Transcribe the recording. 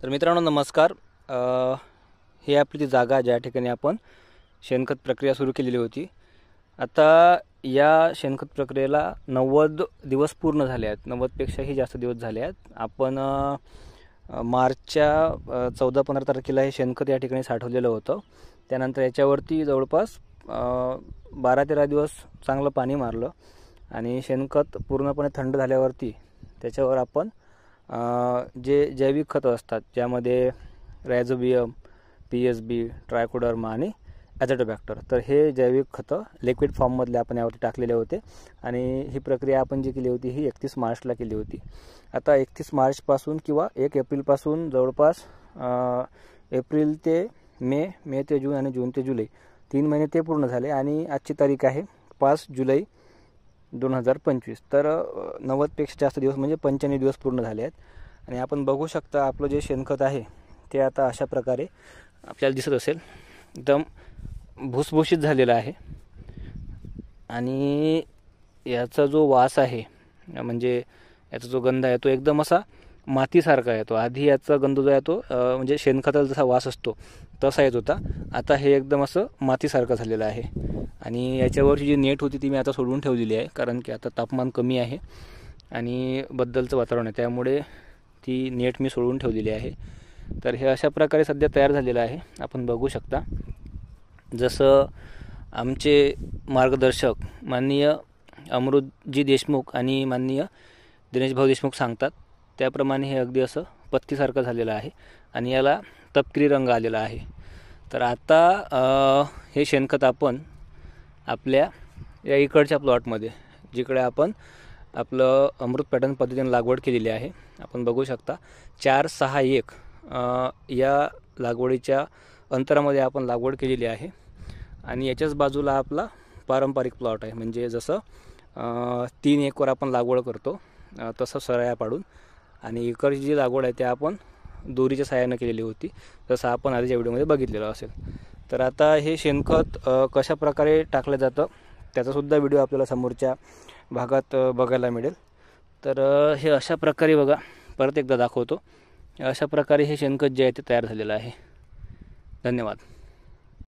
तर मित्रांनो नमस्कार. ही आपली ती जागा ज्या ठिकाणी आपण शेणखत प्रक्रिया सुरू केलेली होती. आता या शेणखत प्रक्रियेला 90 दिवस पूर्ण झाले आहेत. 90पेक्षाही जास्त दिवस झाले आहेत. आपण मार्चच्या 14-15 तारखेला हे शेणखत या ठिकाणी साठवलेलं होतं. त्यानंतर याच्यावरती जवळपास 12-13 दिवस चांगलं पाणी मारलं आणि शेणखत पूर्णपणे थंड झाल्यावरती त्याच्यावर आपण जे जैविक खतं असतात ज्यामध्ये रायझोबियम, PSB, ट्रायकोडर्मा आणि ॲझोटोबॅक्टर, तर हे जैविक खतं लिक्विड फॉर्ममधले आपण यावरती टाकलेले होते. आणि ही प्रक्रिया आपण जी केली होती ही 31 मार्चला केली होती. आता 31 मार्चपासून किंवा 1 एप्रिलपासून जवळपास एप्रिल ते मे, मे ते जून आणि जून ते जुलै 3 महिने ते पूर्ण झाले आणि आजची तारीख आहे 5 जुलै 2025. तर 90पेक्षा जास्त दिवस म्हणजे 95 दिवस पूर्ण झाले आहेत. आणि आपण बघू शकता आपलं जे शेणखत आहे ते आता अशा प्रकारे आपल्याला दिसत असेल, एकदम भुसभुशीत झालेला आहे. आणि याचा जो वास आहे म्हणजे याचा जो गंध आहे तो एकदम असा मातीसारखा येतो. आधी याचा गंध जो आहे तो म्हणजे शेणखताला जसा वास असतो तसा येत होता. आता हे एकदम असं मातीसारखं झालेलं आहे. आणि याच्यावरची जी नेट होती ती मी आता सोडून ठेवलेली आहे, कारण की आता तापमान कमी आहे आणि बद्दलचं वातावरण आहे, त्यामुळे ती नेट मी सोडून ठेवलेली आहे. तर हे अशा प्रकारे सध्या तयार झालेलं आहे. आपण बघू शकता जसं आमचे मार्गदर्शक माननीय अमृतजी देशमुख आणि माननीय दिनेशभाऊ देशमुख सांगतात त्याप्रमाणे हे अगदी असं पत्तीसारखं झालेलं आहे आणि याला तपकिरी रंग आलेला आहे. तर आता हे शेणखत आपण आपल्या या इकडच्या प्लॉटमध्ये जिकडे आपण आपलं अमृत पॅटर्न पद्धतीने लागवड केलेली आहे, आपण बघू शकता 4-6-1 या लागवडीच्या अंतरामध्ये आपण लागवड केलेली आहे. आणि याच्याच बाजूला आपला पारंपरिक प्लॉट आहे, म्हणजे जसं 3 एकवर आपण लागवड करतो तसं सराया पाडून. आणि इकडची जी लागवड आहे त्या आपण दोरीच्या सहाय्यानं केलेली होती, जसं आपण आधीच्या व्हिडिओमध्ये बघितलेलं असेल. तर आता हे शेणखत कशा प्रकारे टाकलं जातं त्याचासुद्धा व्हिडिओ आपल्याला समोरच्या भागात बघायला मिळेल. तर हे अशा प्रकारे बघा, परत एकदा दाखवतो. अशा प्रकारे हे शेणखत जे आहे ते तयार झालेलं आहे. धन्यवाद.